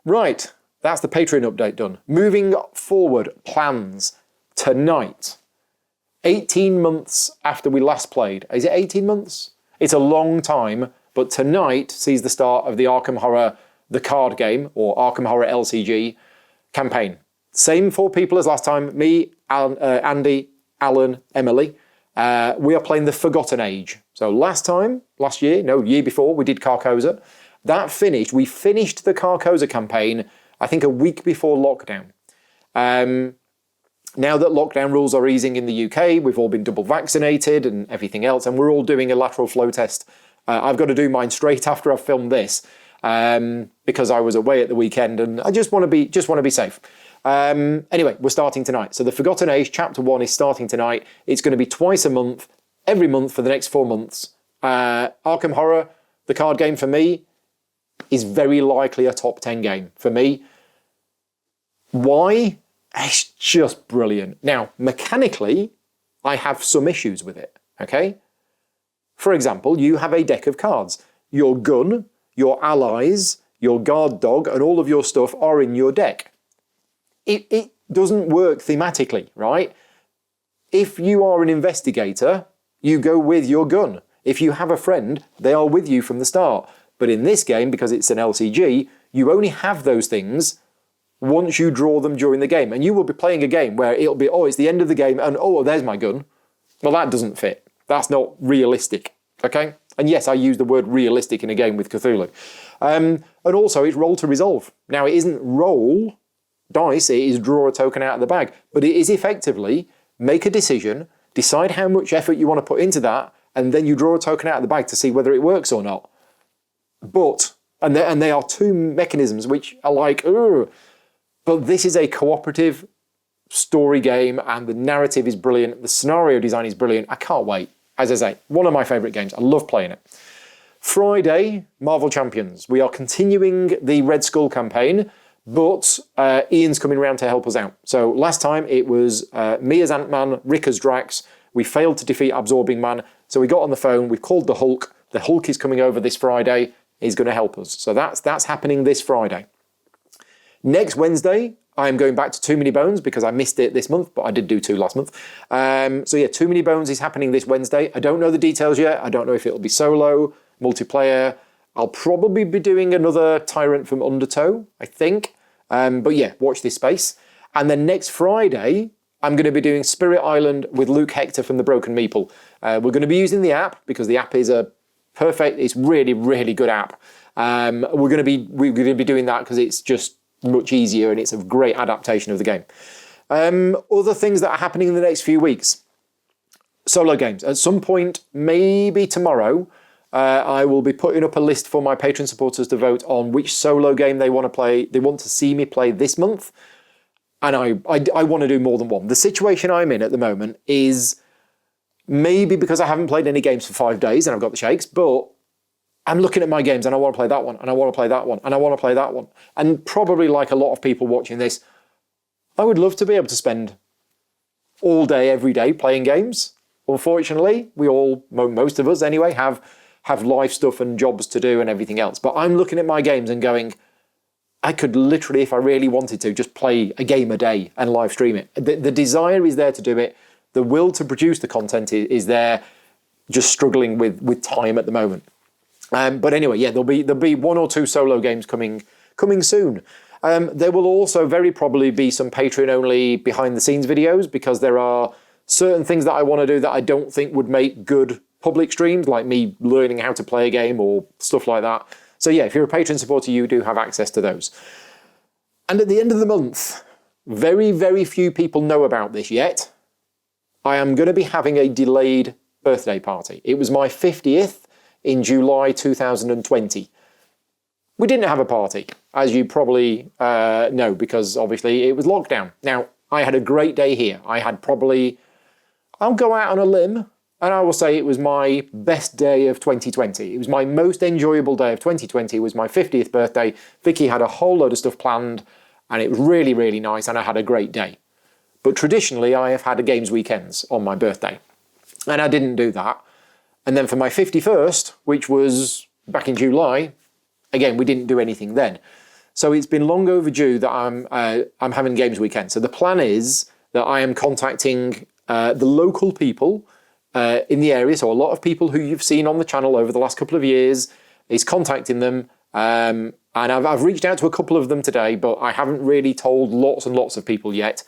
Right, that's the Patreon update done. Moving forward, plans. Tonight, 18 months after we last played. Is it 18 months? It's a long time. But tonight sees the start of the Arkham Horror, the card game, or Arkham Horror LCG campaign. Same 4 people as last time. Me, Andy, Alan, Emily. We are playing the Forgotten Age. So year before, we did Carcosa. That finished. We finished the Carcosa campaign, I think a week before lockdown. Now that lockdown rules are easing in the UK, we've all been double vaccinated and everything else, and we're all doing a lateral flow test. I've got to do mine straight after I've filmed this because I was away at the weekend and I just want to be safe. Anyway, we're starting tonight. So the Forgotten Age Chapter 1 is starting tonight. It's going to be twice a month, every month for the next 4 months. Arkham Horror, the card game for me, is very likely a top 10 game for me. Why? It's just brilliant. Now, mechanically, I have some issues with it, okay? For example, you have a deck of cards. Your gun, your allies, your guard dog, and all of your stuff are in your deck. It doesn't work thematically, right? If you are an investigator, you go with your gun. If you have a friend, they are with you from the start. But in this game, because it's an LCG, you only have those things once you draw them during the game. And you will be playing a game where it'll be, oh, it's the end of the game, and oh, there's my gun. Well, that doesn't fit. That's not realistic, okay? And yes, I use the word realistic in a game with Cthulhu. And also, it's roll to resolve. Now, it isn't roll dice, it is draw a token out of the bag. But it is effectively make a decision, decide how much effort you want to put into that, and then you draw a token out of the bag to see whether it works or not. But, and they are two mechanisms which are like, ugh. But this is a cooperative story game, and the narrative is brilliant. The scenario design is brilliant. I can't wait. As I say, one of my favourite games. I love playing it. Friday, Marvel Champions. We are continuing the Red Skull campaign, but Ian's coming around to help us out. So last time it was me as Ant-Man, Rick as Drax. We failed to defeat Absorbing Man, so we got on the phone. We've called the Hulk. The Hulk is coming over this Friday. He's going to help us. So that's happening this Friday. Next Wednesday, I'm going back to Too Many Bones because I missed it this month, but I did do 2 last month. So yeah, Too Many Bones is happening this Wednesday. I don't know the details yet. I don't know if it'll be solo, multiplayer. I'll probably be doing another Tyrant from Undertow, I think. But yeah, watch this space. And then next Friday, I'm going to be doing Spirit Island with Luke Hector from the Broken Meeple. We're going to be using the app because the app is a perfect, it's really, really good app. We're going to be doing that because it's just much easier and it's a great adaptation of the game. Other things that are happening in the next few weeks. Solo games. At some point, maybe tomorrow, I will be putting up a list for my Patreon supporters to vote on which solo game they want to play. They want to see me play this month. And I want to do more than one. The situation I'm in at the moment is maybe because I haven't played any games for 5 days and I've got the shakes, but I'm looking at my games and I want to play that one, and I want to play that one, and I want to play that one. And probably like a lot of people watching this, I would love to be able to spend all day, every day playing games. Unfortunately, we all, most of us anyway, have life stuff and jobs to do and everything else. But I'm looking at my games and going, I could literally, if I really wanted to, just play a game a day and live stream it. The desire is there to do it. The will to produce the content is there, just struggling with time at the moment. But anyway, yeah, there'll be 1 or 2 solo games coming soon. There will also very probably be some Patreon-only behind-the-scenes videos because there are certain things that I want to do that I don't think would make good public streams, like me learning how to play a game or stuff like that. So yeah, if you're a Patreon supporter, you do have access to those. And at the end of the month, very, very few people know about this yet, I am going to be having a delayed birthday party. It was my 50th in July 2020. We didn't have a party, as you probably know, because obviously it was lockdown. Now, I had a great day here. I had probably, I'll go out on a limb, and I will say it was my best day of 2020. It was my most enjoyable day of 2020. It was my 50th birthday. Vicky had a whole load of stuff planned, and it was really, really nice, and I had a great day. But traditionally, I have had a games weekends on my birthday, and I didn't do that. And then for my 51st, which was back in July, again, we didn't do anything then. So it's been long overdue that I'm having games weekend. So the plan is that I am contacting the local people in the area. So a lot of people who you've seen on the channel over the last couple of years is contacting them. And I've reached out to a couple of them today, but I haven't really told lots and lots of people yet.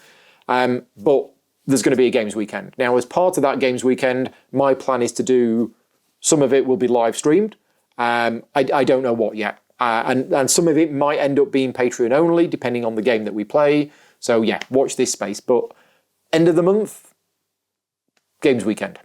But there's going to be a games weekend. Now, as part of that games weekend, my plan is to do, some of it will be live streamed. I don't know what yet. And some of it might end up being Patreon only, depending on the game that we play. So yeah, watch this space. But end of the month, games weekend.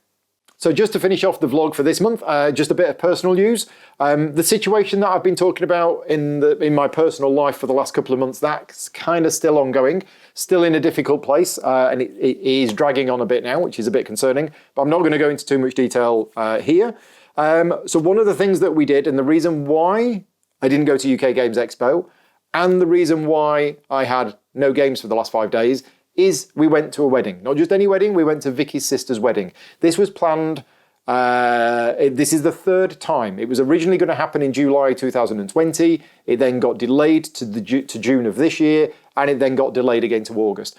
So just to finish off the vlog for this month, just a bit of personal news. The situation that I've been talking about in my personal life for the last couple of months, that's kind of still ongoing, still in a difficult place, and it is dragging on a bit now, which is a bit concerning. But I'm not going to go into too much detail here. So one of the things that we did, and the reason why I didn't go to UK Games Expo, and the reason why I had no games for the last 5 days, is we went to a wedding. Not just any wedding, we went to Vicky's sister's wedding. This was planned This is the third time. It was originally going to happen in July 2020. It then got delayed to June of this year, and it then got delayed again to August.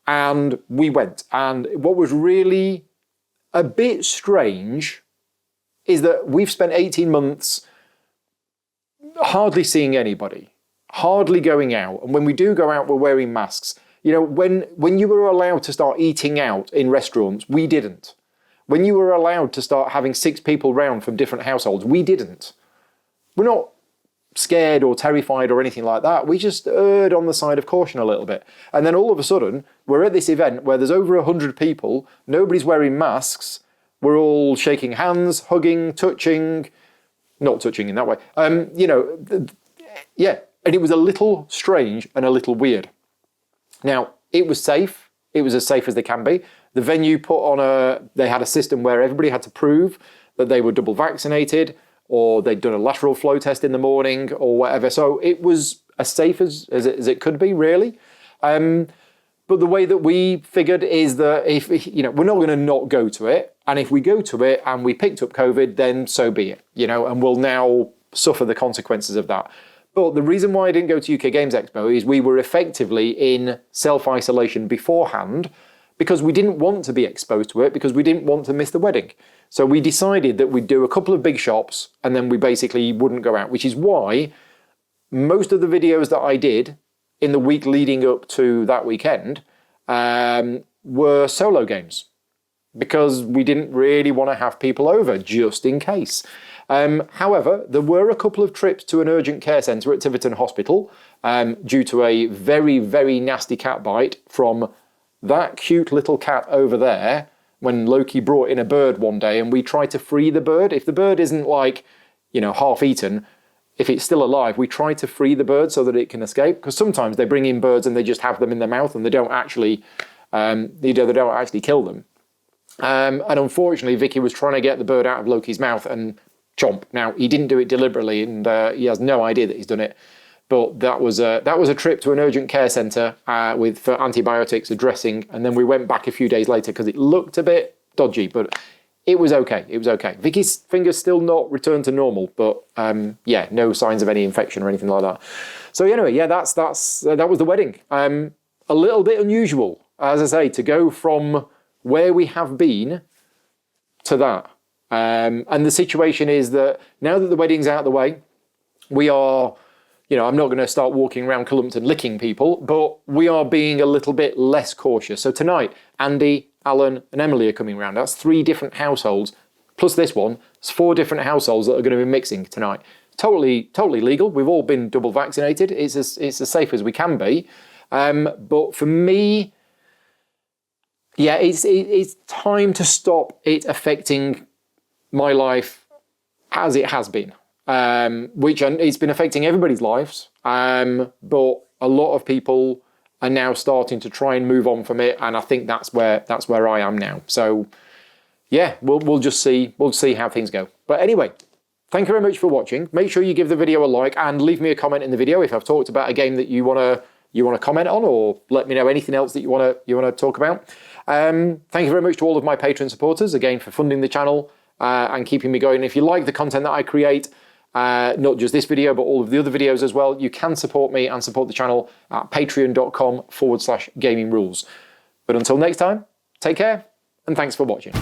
And we went. And what was really a bit strange is that we've spent 18 months hardly seeing anybody, hardly going out. And when we do go out, we're wearing masks. You know, when you were allowed to start eating out in restaurants, we didn't. When you were allowed to start having 6 people round from different households, we didn't. We're not scared or terrified or anything like that. We just erred on the side of caution a little bit. And then all of a sudden, we're at this event where there's over 100 people, nobody's wearing masks, we're all shaking hands, hugging, touching, not touching in that way. Yeah, and it was a little strange and a little weird. Now, it was safe. It was as safe as they can be. The venue they had a system where everybody had to prove that they were double vaccinated, or they'd done a lateral flow test in the morning or whatever. So it was as safe as it could be, really. But the way that we figured is that if, we're not going to not go to it. And if we go to it and we picked up COVID, then so be it, and we'll now suffer the consequences of that. But the reason why I didn't go to UK Games Expo is we were effectively in self-isolation beforehand because we didn't want to be exposed to it, because we didn't want to miss the wedding. So we decided that we'd do a couple of big shops and then we basically wouldn't go out, which is why most of the videos that I did in the week leading up to that weekend were solo games, because we didn't really want to have people over just in case. However, there were a couple of trips to an urgent care centre at Tiverton Hospital due to a very, very nasty cat bite from that cute little cat over there when Loki brought in a bird one day and we tried to free the bird. If the bird isn't half eaten, if it's still alive, we try to free the bird so that it can escape, because sometimes they bring in birds and they just have them in their mouth and they don't actually kill them. And unfortunately, Vicky was trying to get the bird out of Loki's mouth and chomp. Now, he didn't do it deliberately, and he has no idea that he's done it. But that was a trip to an urgent care centre for antibiotics, a dressing, and then we went back a few days later because it looked a bit dodgy, but it was okay. It was okay. Vicky's finger's still not returned to normal, but no signs of any infection or anything like that. So anyway, that was the wedding. A little bit unusual, as I say, to go from where we have been to that. And the situation is that now that the wedding's out of the way, we are, I'm not going to start walking around Cullumpton licking people, but we are being a little bit less cautious. So tonight, Andy, Alan and Emily are coming round. That's 3 different households, plus this one. It's 4 different households that are going to be mixing tonight. Totally legal. We've all been double vaccinated. It's as safe as we can be. But for me, it's time to stop it affecting my life as it has been, which it's been affecting everybody's lives, but a lot of people are now starting to try and move on from it, and I think that's where I am now. So yeah, we'll just see. We'll see how things go. But anyway, thank you very much for watching. Make sure you give the video a like and leave me a comment in the video if I've talked about a game that you want to comment on, or let me know anything else that you want to talk about. Thank you very much to all of my Patreon supporters, again, for funding the channel and keeping me going. If you like the content that I create, not just this video, but all of the other videos as well, you can support me and support the channel at patreon.com/gaming rules. But until next time, take care and thanks for watching.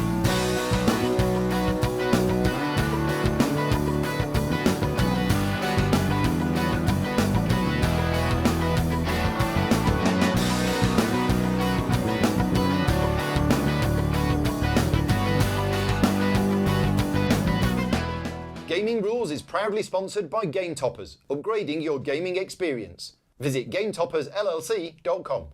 Gaming Rules is proudly sponsored by Game Toppers, upgrading your gaming experience. Visit GameToppersLLC.com.